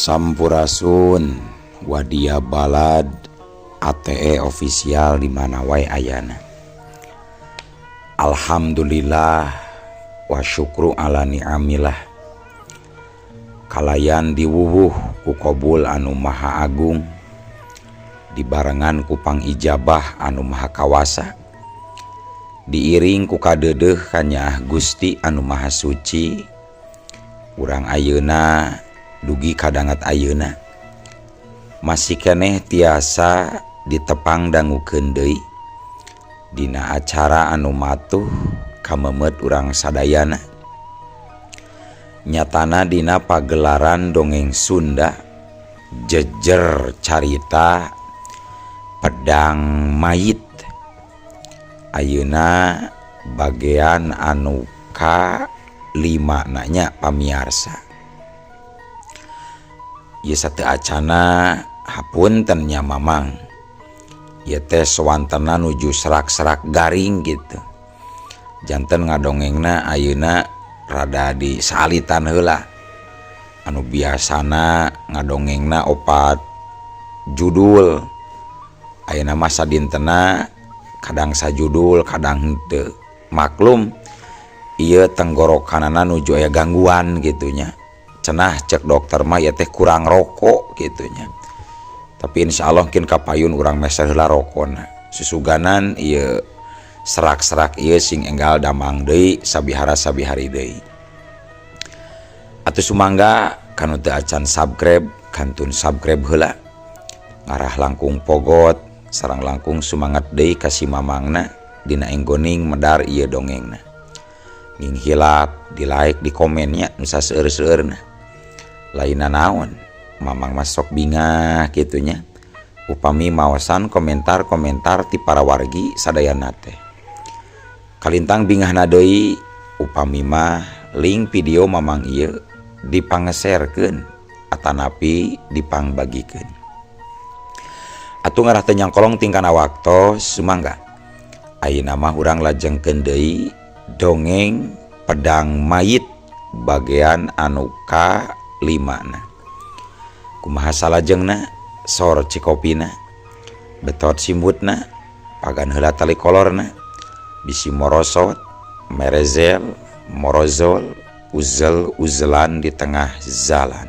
Sampurasun Wadia Balad ATE official di mana wae ayana. Alhamdulillah wa syukru ala ni'amillah. Kalayan diwuwuh ku qabul anu maha agung, dibarengan ku pangijabah anu maha kawasa, diiring ku kadeudeuh kanya Gusti anu maha suci. Urang ayeuna dugi kadangat ayeuna masih keneh tiasa ditepang dangukeun deui dina acara anu matuh kamemet urang sadayana. Nyatana dina pagelaran dongeng Sunda jejer carita pedang mayit. Ayeuna bagian anu ka-5 nanya pamiarsa. Ieu sateu acana hapunten nya Mamang. Ieu teh sawantena nuju serak-serak garing gitu. Janten ngadongengna ayeuna rada disalitan heula. Anu biasana ngadongengna opat judul. Ayeuna mah sadintena kadang sajudul, kadang henteu. Maklum ieu tenggorokanana nuju aya gangguan gitunya. Cenah cek dokter mah ya teh kurang rokok gitunya. Tapi insyaallah mungkin kapayun urang meser heula rokona. Susuganan ieu serak-serak ieu sing enggal damang deui sabihara-sabihari deui. Atuh sumangga kanu teu acan subscribe kantun subscribe heula. Ngarah langkung pogot sareng langkung sumanget deui ka si Mamangna dina enggoning medar ieu dongengna. Nging hilap, di like, di komennya nu saseueur-seueurna. Laina naon, Mamang masok bingah gitunya. Upami maosan komentar-komentar ti para wargi sadayana teh. Kalintang bingahna deui upami mah link video Mamang ieu dipangeserkeun atanapi dipangbagikeun. Atuh ngarah teu nyangkolong tingkana waktos sumangga. Ayeuna mah urang lajengkeun deui dongeng pedang mayit bagian anu ka-5 na. Kumaha salajengna sor cikopina betot simbutna pagan heula tali kolorna bisi morosot merezel morozol uzel-uzelan di tengah jalan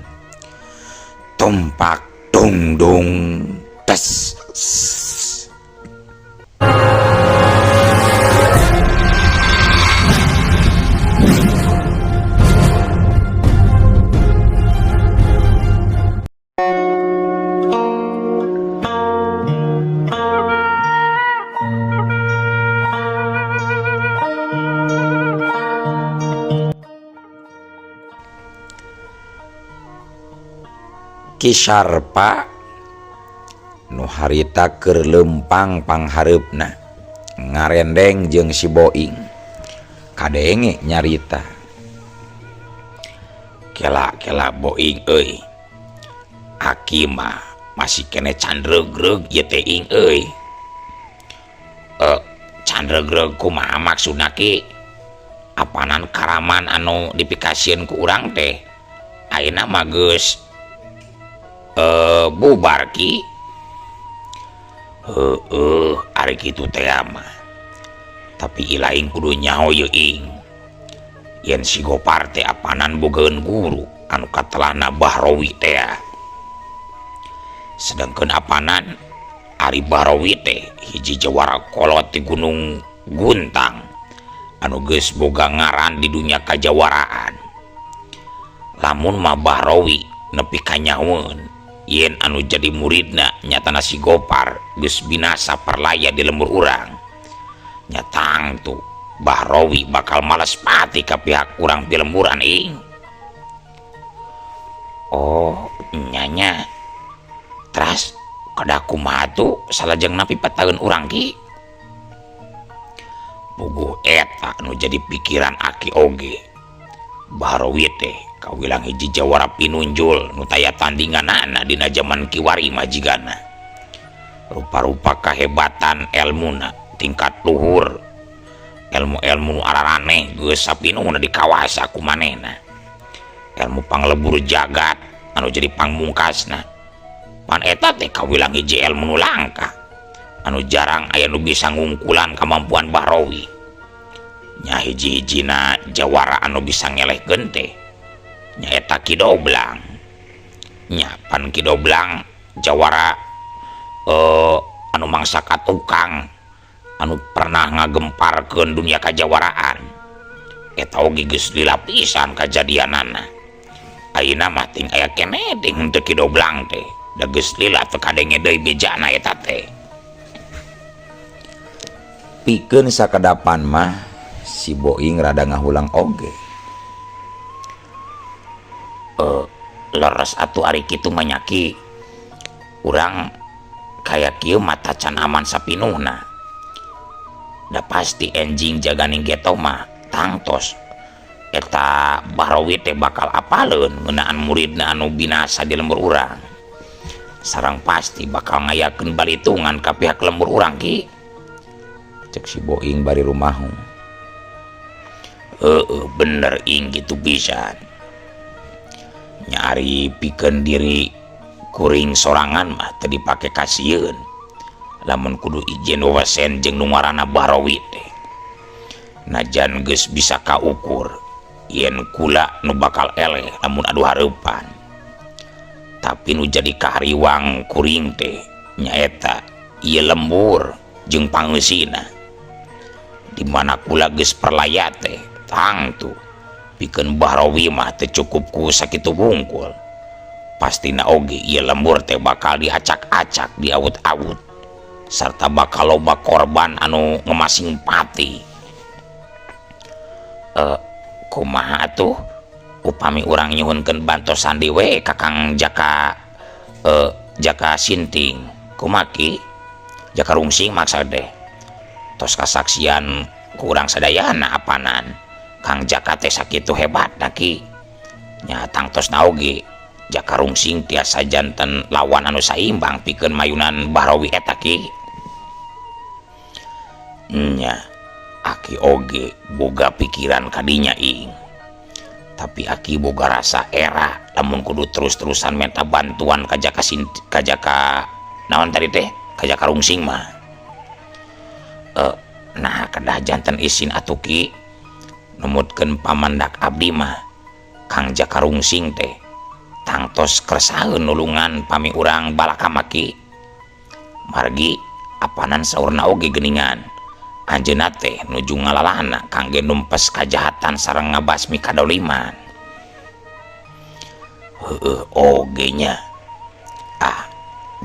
tumpak dung dung tes. Ki Sarpa nu harita keur leumpang panghareupna ngarendeng jeung si Boing kadenge nyarita. Kela Boing euy, aki mah masih kene candregreg ieu teh ing euy. Candregreg kumaha maksudna ki? Apanan karaman anu dipikasieun ku urang teh ayeuna mah geus bubar ki. Ari kitu teh mah. Tapi ilaing kudu nyaho ye ing. Yen si Gopar teh apanan bogeun guru anu katelana Bahrawi teh. Sedengkeun apanan Ari Bahrawi teh hiji jawara kolot di Gunung Guntang anu geus boga ngaran di dunia kajawaraan. Lamun mah Bahrawi nepi ka nyaweun yen anu jadi muridna nyatana si Gopar geus binasa parlaya di lembur urang. Nyatang tuh Bahrawi bakal males pati ka pihak urang di lemburan ing. Oh nyanya teras kada kumaha tuh salajeng napi pataeun urang ki. Puguh eta anu jadi pikiran aki oge. Bahrawi teh kawilang hiji jawara pinunjul nu taya tandinganana dina zaman kiwari majigana. Rupa-rupa kahebatan elmuna tingkat luhur, ilmu-ilmu araraneh geus sapinungna dikawasa ku manehna. Ilmu panglebur jagat anu jadi pangmungkasna. Pan eta teh kawilang hiji ilmu nu langka anu jarang aya nu bisa ngungkulan kemampuan Bahrawi. Nya hiji-hijina jawara anu bisa ngelehkeun teh nyaeta Ki Doblang. Nya pan Ki Doblang jawara anu mangsa katukang anu pernah ngagemparkeun dunia kajawaraan. Eta oge geus lila pisan kajadianana. Ayeuna mah ting aya keneh ting henteu Ki Doblang teh da geus lila teu kadenge deui bejana eta teh. Pikeun sakedapan mah si Boing rada ngahulang oge. Leres atuh ari kitu manyaki urang kayak kieu mata can aman sapinuhna. Da pasti enjing jaganing geto mah tangtos eta Bahrawi teh bakal apaleun ngeunaan muridna anu binasa di lembur urang. Sareng pasti bakal ngayakeun balitungan ka pihak lembur urang Ki. Cek si Boing bari rumahu. Bener ing gitu pisan. Nyari pikeun diri kuring sorangan mah teu dipake kasieun. Lamun kudu ijen wawasen jeung nu ngaranna Bahrawi teh. Najan geus bisa kaukur yen kula nu bakal eleh lamun adu hareupan. Tapi nu jadi kahariwang kuring teh nyaeta ieu lembur jeung pangeusina. Di mana kula geus perlaya teh tangtu pikeun Bahrawi mah teu cukup ku sakitu wungkul. Pastina oge ieu lembur teh bakal diacak-acak, diawut-awut, sarta bakal loba korban anu ngemasing pati. Kumaha atuh upami urang nyuhunkeun bantosan di we Kakang Jaka Jaka Sinting kumaki Jaka Rungsing maksud deh tos kasaksian kurang sadayana apanan Kang Jaka teh sakitu hebat Ki. Nya tangtosna oge Jaka Rungsing tiasa janten lawan anu saimbang pikeun mayunan Bahrawi eta Ki. Nya Aki oge boga pikiran kadinya ing. Tapi Aki boga rasa era lamun kudu terus-terusan minta bantuan ka Jaka naon tadi teh ka Jaka Rungsing mah. Nah kedah janten isin atuh Ki numutkeun pamandak abdi mah Kang Jaka Rungsing teh tangtos kersaheun nulungan pami urang balaka maki. Margi apanan saurna oge geuningan anjeunna teh nuju ngalalahna kangge numpes kajahatan sareng ngabasmi kadoliman. Oge nya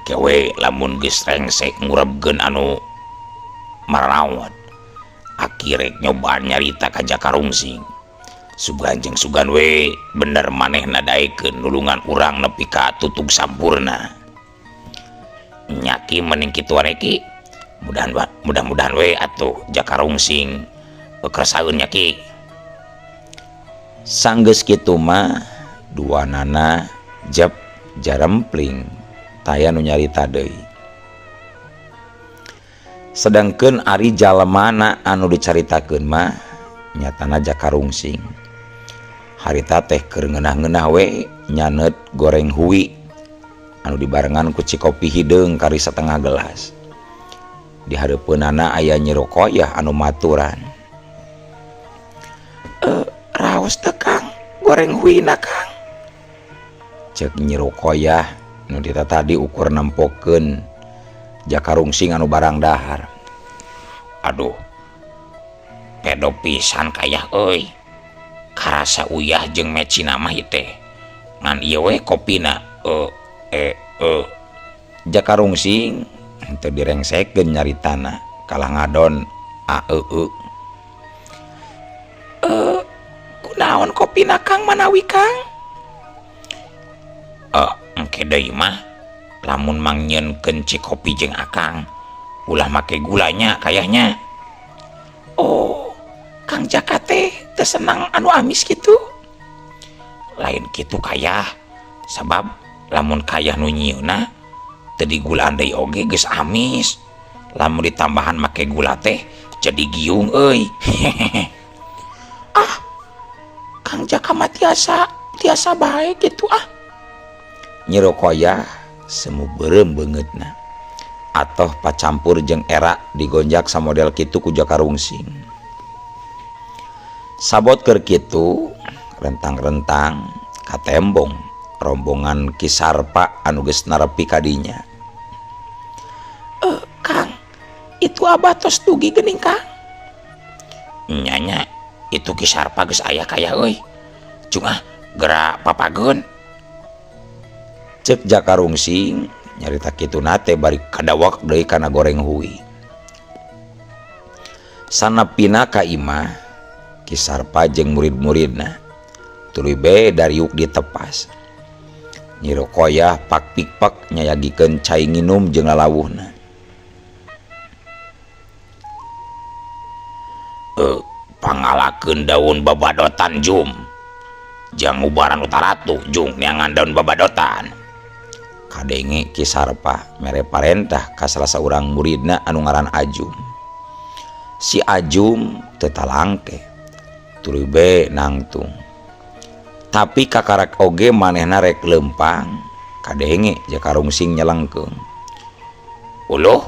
kewe lamun geus rengsek ngurebgeun anu marawat Aki rek nyoba nyarita ka Jaka Rungsing. Sugan jeung sugan we bener manehna daekeun nulungan urang nepi ka tutug sampurna. Nyaki mending kitu we Ki. Mudah-mudahan we atuh Jaka Rungsing kersaeun nya Ki. Sanggeus kitu mah duanana jep jarempling taya nu nyarita deui. Sedangkeun ari jalemana anu dicaritakeun mah nyatana Jaka Rungsing. Harita teh keur ngeunah-ngeunah we nyaneut goreng hui anu dibarengan ku cikopi hideung kari setengah gelas. Di hareupeunana aya Nyi Rokoyah anu maturan. Raos teh Kang, goreng huina Kang. Cek Nyi Rokoyah nu dita tadi ukur nempokeun Jaka Rungsing anu barang dahar. Aduh, pedo pisan kayah euy. Karasa uyah jeung mecina mah teh. Ngan ieu we kopina. Jaka Rungsing teu direngsekeun nyaritana kalah ngadon Kunaon kopina Kang manawi Kang? Engke deui mah lamun mangnyeunkeun cikopi jeung Akang ulah make gulanya kayaknya. Oh, Kang Jaka teh teu senang anu amis gitu. Lain kitu kayah, sabab lamun kayah nu nyieuna teu digulaan deui oge geus amis. Lamun ditambahan make gula teh jadi giung euy. Kang Jaka mah tiasa bae gitu Nyirokoyah semu berem bangetna atoh pacampur jeung era digonjak sa model kitu ku Jakarungsing. Sabot keur kitu rentang-rentang katembong rombongan Ki Sarpa anu geus narepi kadinya. Kang, itu abah tos dugi geuning Kang. Nyanya, itu Ki Sarpa geus aya kaya euy. Cuma geura papageun. Cek Jakarungsing nyarita kitu nate bari kadawak deui kana goreng hui. Sanapina ka imah Ki Sarpa jeung murid-muridna tuluy bae dariuk ditepas. Nyirokoyah pak-pikpak nyayagikeun cai nginum jeung lalawuhna. Pangalakeun daun babadotan Jum. Jang ubaran utaratu Jung neangan daun babadotan. Kadenge Ki Sarpa mere parentah ka salah saurang muridna anu ngaran Ajum. Si Ajum teu talangke tuluy bae nangtung. Tapi kakarak oge manehna rek lempang. Kadenge Jakarungsing nyelengkeung. Uluh,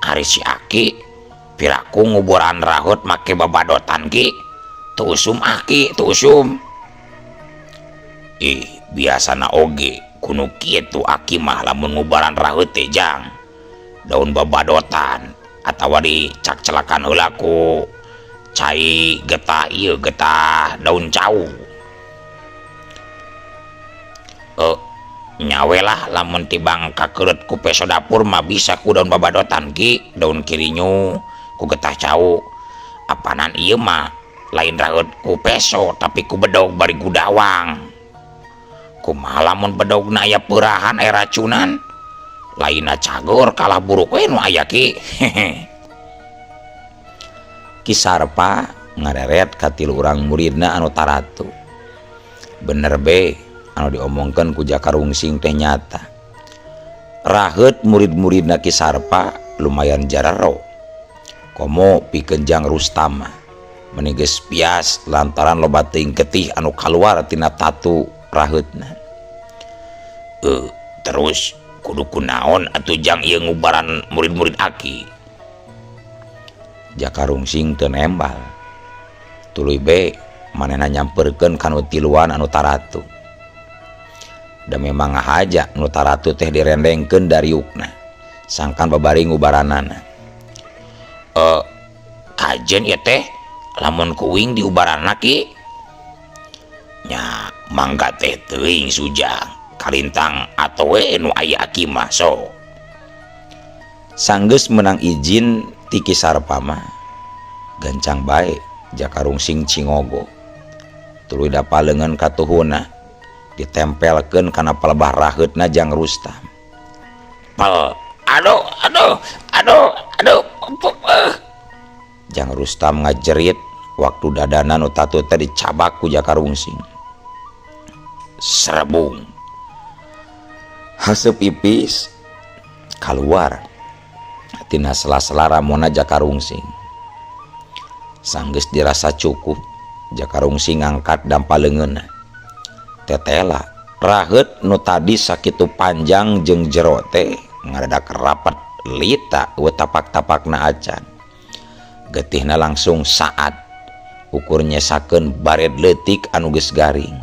ari si Aki piraku nguburan rahut make babadotan Ki. Tu usum Aki, tu usum. Biasana oge kuno kitu Aki mah lamun ngubaran rahut teh jang daun babadotan atawa dicak celakan heula ku cai getah ieu getah daun cau. Nyawe lah lamun tibang kakeureut ku peso dapur mah bisa ku daun babadotan Ki, daun kirinyu ku getah cau. Apanan ieu mah lain rahut ku peso tapi ku bedog bari gudawang. Kumaha lamun bedogna aya peurahan aya racunan, lainna cagor kalah buruk we nu aya Ki. Ki Sarpa ngareret ka tilu urang muridna anu taratu. Bener be anu diomongkeun ku Jakarungsing teh nyata. Raheut murid-muridna Ki Sarpa lumayan jararo. Komo pikeun Jang Rustam meuni geus pias lantaran loba teuing getih anu kaluar tina tatu raheutna. Terus kudu kunaon atuh Jang ieu ngubaran murid-murid Aki? Jakarungsing teu nembal. Tuluy bae manehna nyamperkeun kanu tiluan anu taratu. Da memang ngahaja nu taratu teh direndengkeun dariukna sangkan babari ngubaranana. Kajen ya teh lamun kuing diubaranna Ki. Nya mangga teh teuing sujang kalintang atoe nu aya Aki mah so. Sanggeus menang izin ti Ki Sarpa mah gancang bae Jakarungsing cingogo tuluy dapaleungeun ka tuhuna ditempelkeun kana palebah raheutna Jang Rustam. Aduh. Jang Rustam ngajerit waktu dadana nu tatu teh dicabak ku Jakarungsing. Serebung. Haseup ipis kaluar tina sela-sela ramona Jakarungsing. Sanggeus dirasa cukup, Jakarungsing ngangkat dampaleungeunna. Tetela raheut nu tadi sakitu panjang jeung jero teh ngadadak rapat lita we tapak-tapakna acan. Getihna langsung saat ukur nyesakeun bared leutik anu geus garing.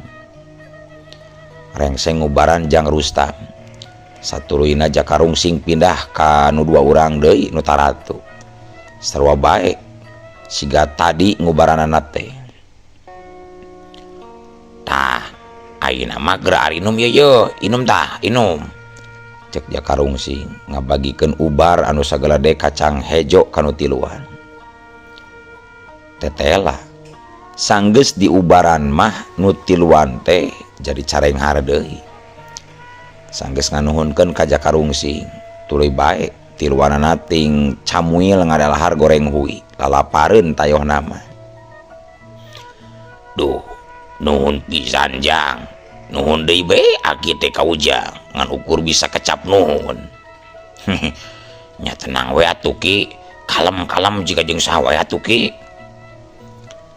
Rengseng ngubaran Jang Rustam. Satuluyna Jakarungsing pindah ka nu dua urang deui nu taratu. Sarua bae siga tadi ngubaranana teh. Tah, ayeuna mah geura ari inum ye, inum tah, inum. Cek Jakarungsing ngabagikeun ubar anu sagelede kacang hejo kanu tiluan. Tetela sanggeus diubaran mah nu tiluan teh jadi carenghar deui. Sanggeus nganuhunkeun ka Jakarungsing tuluy bae tiluanana ting camuil ngadalahar goreng hui lalapareun tayohna mah. Duh, nuhun pisan Jang. Nuhun deui bae Aki teh ka Ujang ngan ukur bisa kecap nuhun. Nya tenang we atuh Ki, kalem-kalem jika jeung saha wae atuh Ki.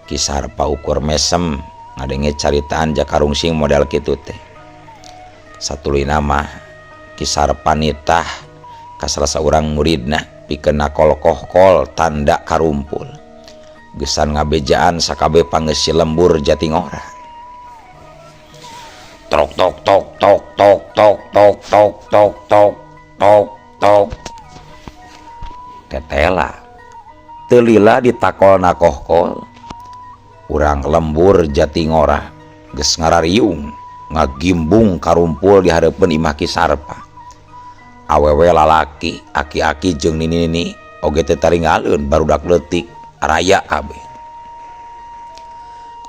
Ki Sarpa ukur mesem ngadenge caritaan Jakarungsing model kitu teh. Satulina mah kisar panitah ka salah saurang muridna pikeun nakol-kohkol tanda karumpul gesan ngabejaan sakabe pangeus lembur Jatingora. Tok tok tok tok tok tok tok tok tok tok tok tok. Tetela teu lila ditakol nakohkol urang lembur Jatingora geus ngarariung ngagimbung karumpul di hareupeun imah Ki Sarpa. Awewe lalaki aki-aki jeung nini-nini oge teu taringaleun barudak leutik raya kabeh.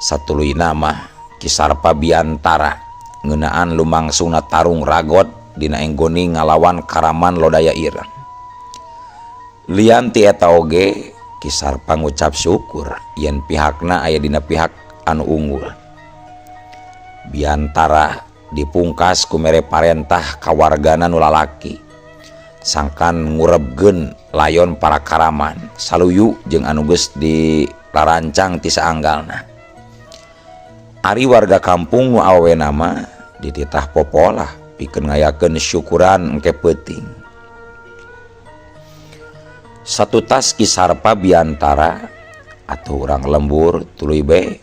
Satuluyna mah Ki Sarpa biantara ngeunaan lumangsungna tarung ragot dina enggoning ngalawan Karaman Lodaya Ireng. Lian ti eta oge Ki Sarpa ngucap syukur yen pihakna aya dina pihak anu unggul. Biantara dipungkas ku mere parentah kawargana nu lalaki sangkan ngurebgeun layon para Karaman saluyu jeung anu geus dilarancang ti saanggalna. Ari warga kampung nu awena mah dititah popolah pikeun ngayakeun syukuran engke peuting. Satu tas Ki Sarpa biantara atuh urang lembur tuluy bae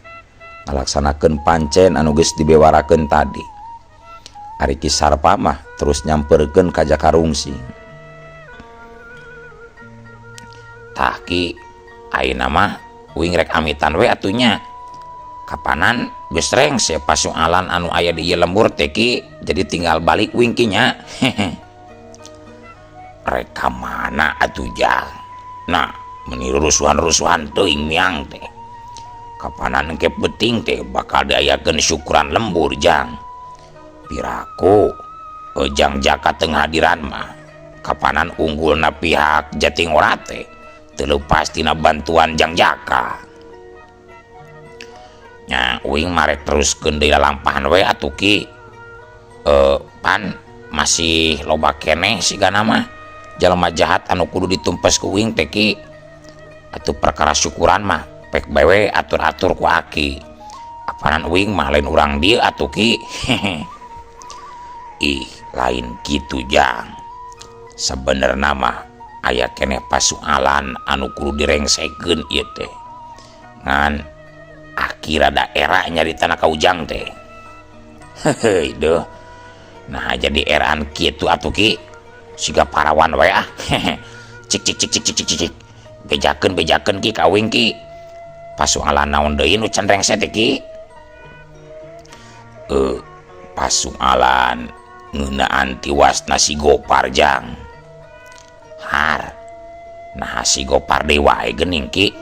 ngalaksanakeun pancen anu geus dibewarakeun tadi. Ari Ki Sarpa mah terus nyamperkeun ka Jakarungsing. Tah Ki, ayeuna mah uing rek amitan we atunya. Kapanan geus rengse pasualan anu aya di ieu lembur teh Ki, jadi tinggal balik uing Ki nya. Rek ka mana atuh Jang? Nah, meniru rusuhan-rusuhan teuing miang teh. Kapanan engke penting teh bakal diayakeun syukuran lembur Jang. Piraku Jang Jaka teu hadiran mah kapanan unggulna pihak Jatingora teh teu leupas tina bantuan Jang Jaka. Nya uing marek teruskeun deui lalampahan we atuh Ki. Pan masih loba keneh sigana mah jalma jahat anu kudu ditumpes ku uing teh Ki. Atuh perkara syukuran mah pek bae atur-atur ku aki. Apanan uing mah lain urang dieu atuh Ki. Ih, lain kitu Jang. Sabenerna mah aya keneh pasualan anu kudu direngsekeun ieu teh. Ngan akhirnya daerah nyarita ka Ujang teh. Heuh deuh. Nah jadi eraan kitu atuh Ki. Siga parawan wae ah. Cik cik cik cik cik cik cik. Bejakeun Ki kawing Ki. Pasualan naon deui nu can rengse teh Ki? Pasualan ngeunaan tiwasna si Gopar Jang. Har. Nah si Gopar deui wae geuning Ki.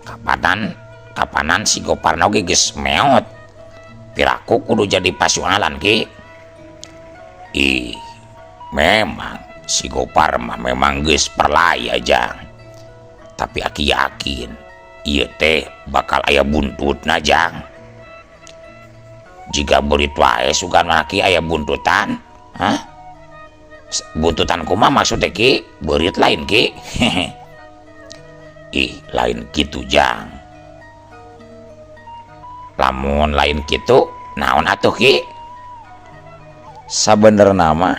Kapanan si Gopar oge geus meot. Piraku kudu jadi pasualan Ki. Ih, memang si Gopar mah memang geus perlaya Jang. Tapi aki yakin ieu teh bakal aya buntutna Jang. Jika beurit wae sugan laki aya buntutan, hah? Buntutan kumaha maksudnya Ki? Beurit lain Ki. Ih, lain kitu Jang. Lamun lain kitu naon atuh Ki? Sabenerna mah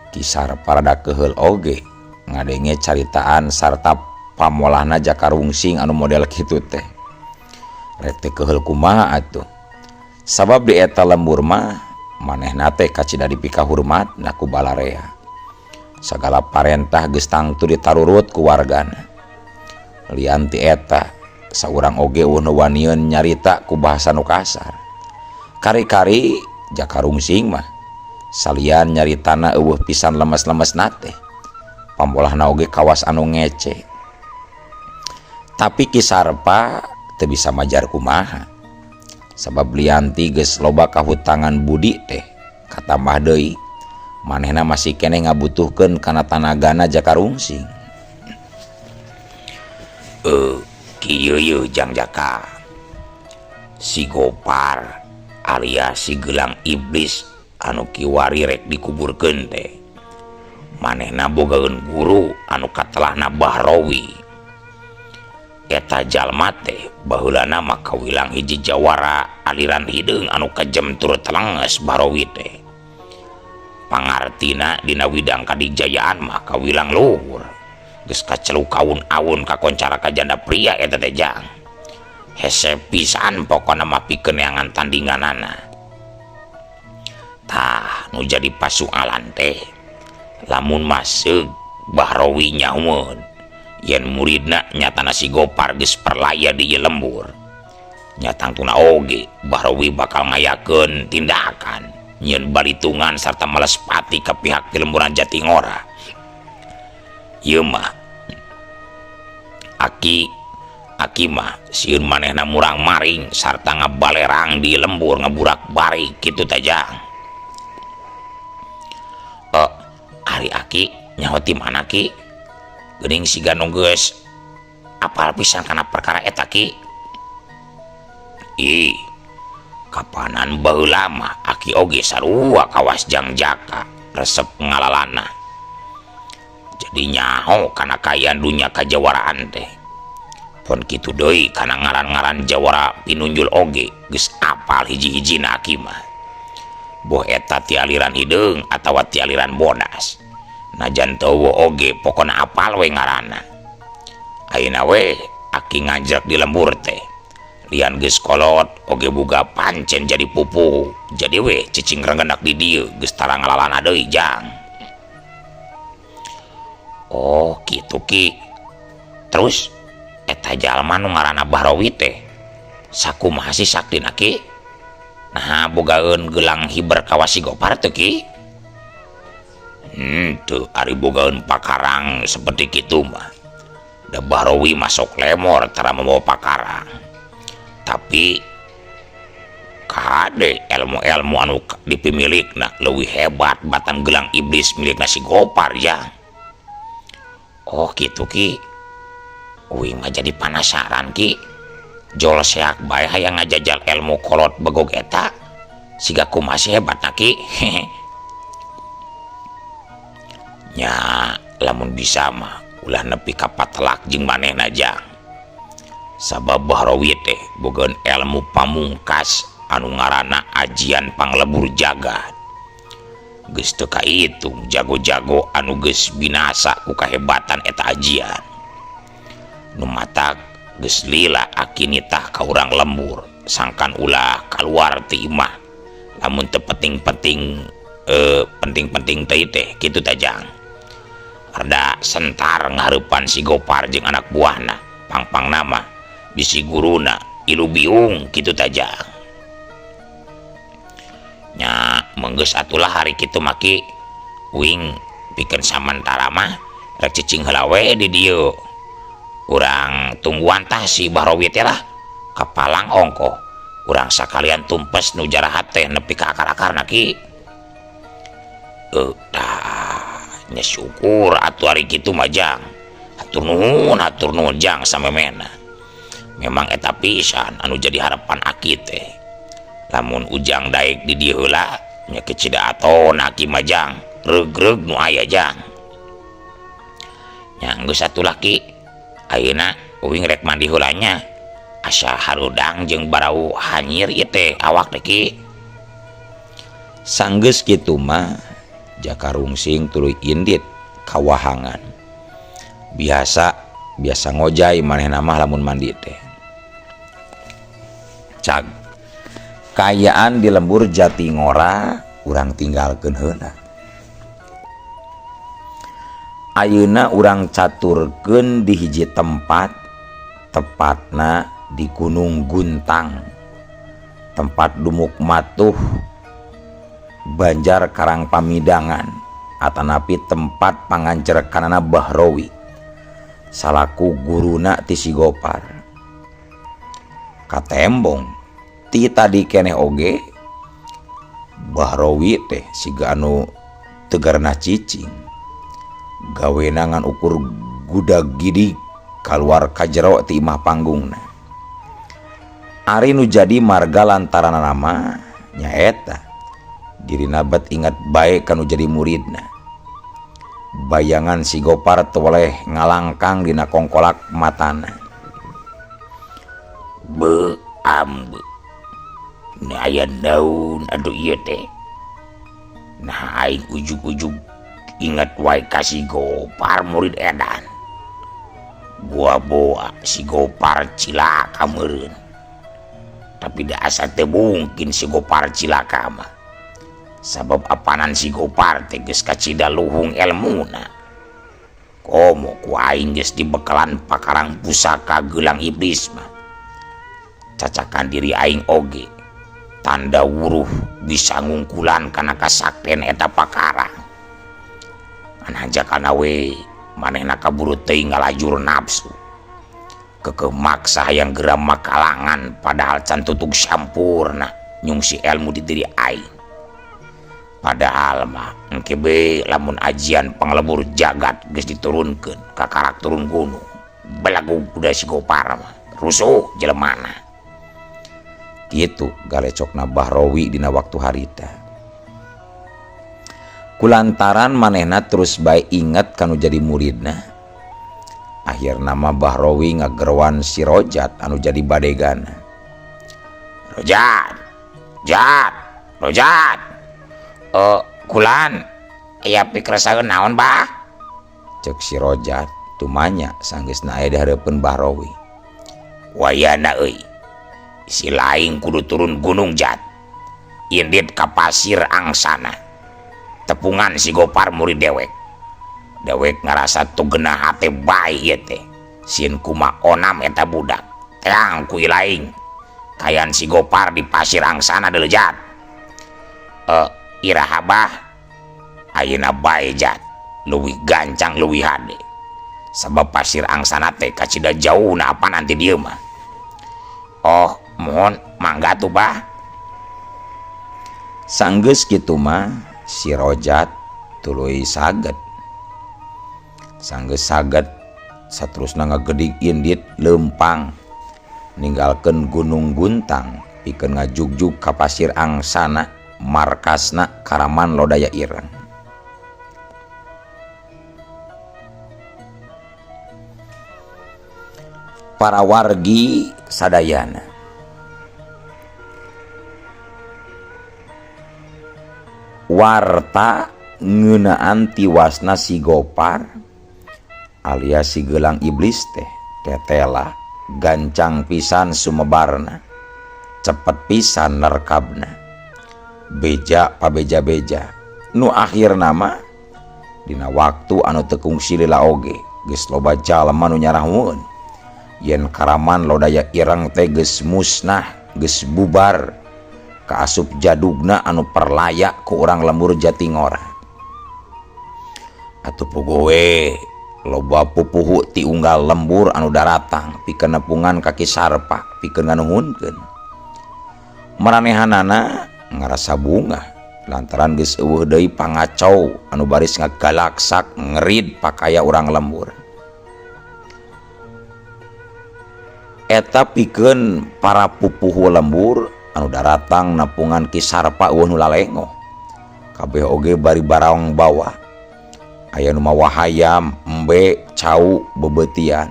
Ki Sarpa rada keheul oge ngadenge caritaan sarta pamolahna Jakarungsing anu model kitu teh. Rek teh keheul kumaha atuh? Sabab di eta lembur mah manehna teh kacida dipika hormat na ku balarea. Sagala parentah geus tangtu ditarurut ku wargana. Lian ti eta saurang oge waniun nyarita ku bahasa nu kasar. Kari-kari Jakarungsing mah salian nyaritana eueuh pisan lemes-lemes nate. Pambolahna oge kawas anu ngece. Tapi Ki Sarpa teu bisa majar kumaha. Sabab lianti geus loba kahutangan budi teh. Katambah deui manehna masih keneh ngabutuhkeun kana tanagana Jakarungsing. Kieu yeuh Jang Jaka. Si Gopar alias si gelang iblis anu kiwari rek dikuburkeun teh. Manehna bogaeun guru anu katelahna Bahrawi. Eta jalma teh baheulana mah kawilang hiji jawara aliran hideung anu kajem turut telenges Bahrawi teh. pangartina dina widang kadijayaan mah kawilang luhur geus kaceluk kaun-aun kakoncara ka janda pria eta teh Jang. Hese pisan pokona mah pikeun neangan tandinganana. Tah nu jadi pasualan teh lamun masuk Bahrowi nyamun yen muridna nyatana si Gopar geus perlaya di ieu lembur. Nyatangtuna oge Bahrowi bakal ngayakeun tindakan nyeun balitungan sarta malespati ka pihak di lemburan Jatingora. Ieu mah Aki mah sieun manehna murang maring sarta ngabalerang di lembur ngaburak bari kitu teh Jang. Ari Aki nyaho ti mana Ki? Geuning siga nu geus apal pisan kana perkara eta Ki. Ih, kapanan baheula mah Aki oge sarua kawas Jang Jaka resep ngalalana. Jadi nyaho kana kayaan dunya kajawaraan teh. Pon kitu deui kana ngaran-ngaran jawara pinunjul oge geus apal hiji-hijina Aki mah. Boh eta ti aliran hideung atawa ti aliran bodas. Najan teu oge pokona apal we ngaranna. Ayeuna we Aki ngajak di lembur teh. Lian geus kolot oge boga pancen jadi pupu. Jadi we cicing renggenak di dieu geus tara ngalalana deui Jang. Oh kitu Ki. Terus eta jalma nu ngaranna Bahrowi teh sakumaha sih saktina Ki? Nah bogaeun gelang hiber kawas si Gopar teh Ki? Teu ari bogaeun pakarang seperti kitu mah. Da Bahrowi masuk lemor tara membawa pakarang. Tapi kade ilmu-ilmu anu dipimilikna leuwih hebat batan gelang iblis milikna si Gopar ya. Oh kitu Ki. Uing mah jadi penasaran Ki. Jol seak bae hayang ngajajal ilmu kolot begog eta siga kumaha masih hebat Ki. Nya lamun bisa mah ulah nepi ka patelak jeung manehna Jang. Sabab Bahrowi teh bogaeun ilmu pamungkas anu ngaranna ajian panglebur jagat. Geus teu kahitung jago-jago anu geus binasa ku kahebatan eta ajian. Nu matak geus lila Aki nitah ka urang lembur sangkan ulah kaluar ti imah lamun teu penting-penting teh kitu teh Jang. Arda sentar ngahareupan si Gopar jeung anak buahna pangpang nama bisi guruna Ilu Biung kitu teh Jang. Nya menggeus atulah hari kitu maki uing pikeun samantara mah rek cicing heula we di dieu. Urang tungguan tah si Bahrowi teh lah kapalang ongko urang sakalian tumpes nu jarahat teh nepi ka akar-akarna Ki. Nya syukur atuh ari kitu mah Jang. Hatur nuhun Jang samemena. Memang eta pisan anu jadi harapan Aki teh. Lamun ujang daek di dieu heula nya kecida aton Aki mah Jang reug-reug nu aya Jang. Nya geus atulah Ki. Ayeuna uing rek mandi heula nya asa harudang jeung barau hanyir ieu teh awak teh Ki. Sanggeus kitu mah Jaka rungsing tuluy indit kawahangan. Biasa ngojay manehna mah lamun mandi teh. Cag kayaan di lembur Jatingora urang tinggalkeun heula. Ayeuna urang caturkeun di hiji tempat tepatna di Gunung Guntang, tempat dumuk matuh Banjar Karang Pamidangan atanapi tempat pangancerkanana Bahrowi salaku guruna ti si Gopar. Katembong ti tadi keneh oge Bahrowi teh siga anu tegarna cicing gawenangan ukur gudag gidi kaluar ka jero ti imah panggungna. Ari nu jadi marga lantaran nama nyaeta dirina bet ingat bae kanu jadi muridna. Bayangan si Gopar teu oleh ngalangkang dina kongkolak matana. Be. Ini aya daun aduh ieu teh Nah aing ujug-ujug inget wae ka si Gopar murid edan. Boa-boa si Gopar cilaka meureun. Tapi da asa teu mungkin si Gopar cilaka mah. Sabab apanan si Gopar teh geus kacida luhung elmuna. Komo ku aing geus dibekalan pakarang pusaka gelang iblis mah. Cacakan diri aing oge tanda wuruh bisa ngungkulan kana kasakten eta pakarang. Anajakana we manehna kaburu teuing ngalajur nafsu. Kekeh maksa hayang geram makalangan padahal can tutug sampurna nyungsi ilmu di diri aing. Padahal mah engke be lamun ajian panglebur jagat geus diturunkeun ka karak turun gunung. Belagu udah si Gopar mah rusuh jelemana. Kitu galecokna Bahrawi dina waktu harita. Kulantaran manehna terus bae inget kanu jadi muridna. Akhirna mah Bahrawi ngagerwan si Rojat anu jadi badegana. Rojat. Kulan aya pikresaeun naon, Bah? Cek si Rojat tumanya sanggeusna aya di hareupeun Bahrawi. Wayana euy. Si laing kudu turun gunung Jat. Indit ka pasir angsana. Tepungan si Gopar murid dewek. Dewek ngarasa tugenah hate bae ieu teh. Sieun kumaha onam eta budak. Teang ku laing. Kayan si Gopar di pasir angsana deuleu Jat. Iraha Bah. Ayeuna bae Jat. Leuwih gancang leuwih hade. Sabab pasir angsana teh kacida jauhna apa nanti dieu mah. Oh, mohon mangga tuh Bah. Sanggeus kitu mah si Rojat tuluy saged. Sanggeus saged saterusna ngagedig indit leumpang ninggalkeun Gunung Guntang pikeun ngajugjug ka pasir angsana markasna Karaman Lodaya Ireng. Para wargi sadayana warta ngeunaan tiwasna si Gopar alias si gelang iblis teh tetela gancang pisan sumebarna cepet pisan nerkabna beja pabeja-beja nu akhirna mah dina waktu anu teu kungsi lila oge geus loba jalma nu nyarahmueun yen Karaman Lodaya Ireng teh geus musnah geus bubar kaasup jadugna anu perlaya ku urang lembur Jatingora. Atuh pugowe loba pupuhu ti unggal lembur anu daratang pikeun nepungan kaki sarpa pikeun nganuhunkeun. Maranehanana ngarasa bunga lantaran geus eueuh deui pangacau anu baris ngagalaksak ngerid pakaya urang lembur. Eta pikeun para pupuhu lembur anu daratang nepungan ki sarpa eueuh nu lalengo. Kabeh oge bari baraong bawa. Aya nu mawa hayam, embe, cau, bebeutian.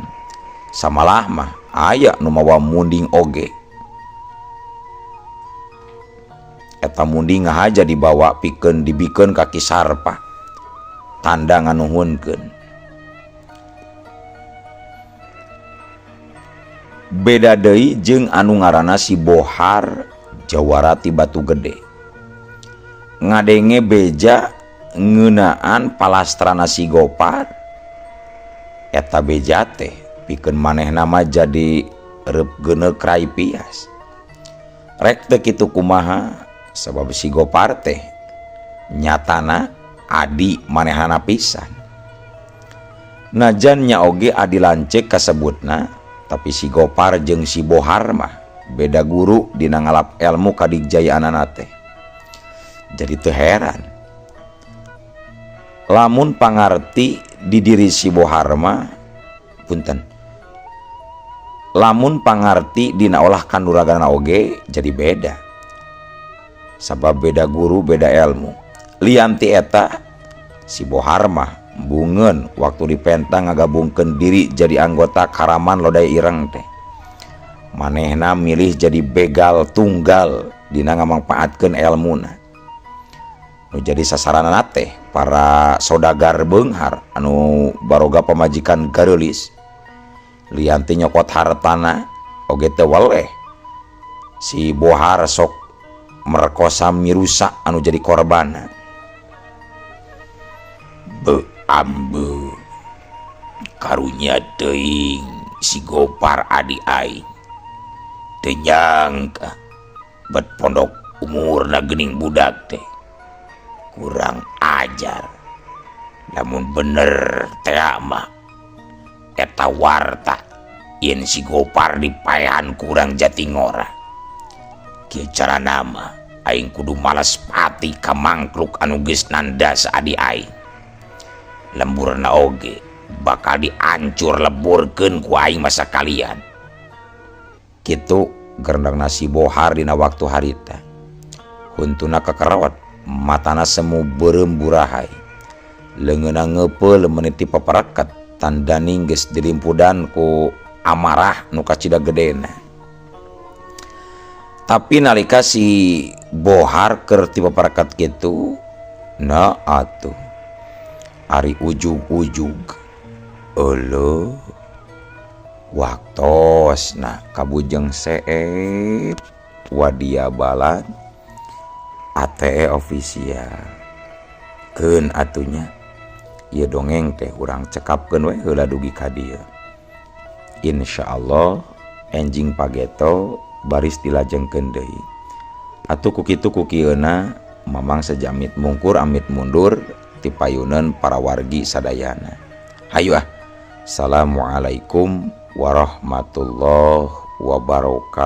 Samalah mah aya nu mawa munding oge. Eta munding ngahaja dibawa pikeun dibikeun ka ki sarpa. Tanda nganuhunkeun. Beda deui jeung anu ngaranna si Bohar Jawarati Batu Gede. Ngadenge beja ngeunaan palastrana si Gopar. Eta beja teh pikeun manehna mah jadi reup geuneuk rai pias. Rek teu kitu kumaha sabab si Gopar teh nyatana adi manehna pisan. Najan nya oge adi lanceuk kasebutna tapi si Gopar jeung si Bohar mah beda guru dina ngalap ilmu kadigjayaanana teh. Jadi teu heran lamun pangarti di diri si Bohar mah punten lamun pangarti dina olah kanuragana oge jadi beda sabab beda guru beda ilmu. Lianti eta si Bohar mah bungeun waktu dipenta ngagabungkeun diri jadi anggota Karaman Lodaya Ireng teh. Manehna milih jadi begal tunggal dina ngamangpaatkeun elmuna. nu jadi sasaran teh para saudagar beunghar anu baroga pamajikan gareulis lianti nyokot hartana oge teu waleh si Bohar sok merkosa mirusa anu jadi korban. Ambe karunya teuing si Gopar adi aing teu nyangka bet pondok umurna geuning budak teh kurang ajar. Lamun bener teh mah eta warta yen si Gopar dipaehan kurang Jatingora. Kieu cara nama aing kudu malas pati ka mangkluk anu geus nandas adi aing. Lemburna oge bakal diancur leburkeun ku aing masa kalian. Kitu gerendang nasi Bohar dina waktu harita. Huntuna kekerot, matana semu beureum burahay. Leungeunna ngeupeul meniti paparaket tandani geus dilimpudan ku amarah nu kacida gedena. Tapi nalika si Bohar keur ti paparaket kitu, na atuh ari ujug-ujug eueuh waktosna kabujeng seep wadia balan ATE official keun atunya ieu dongeng teh urang cekapkeun we heula dugi ka dieu. Insyaallah enjing pageto baris dilajengkeun deui. Atuh ku kitu ku kieuna mamang sejamit mungkur amit mundur ti payuneun para wargi sadayana. Hayu ah. Assalamualaikum warahmatullahi wabarakatuh.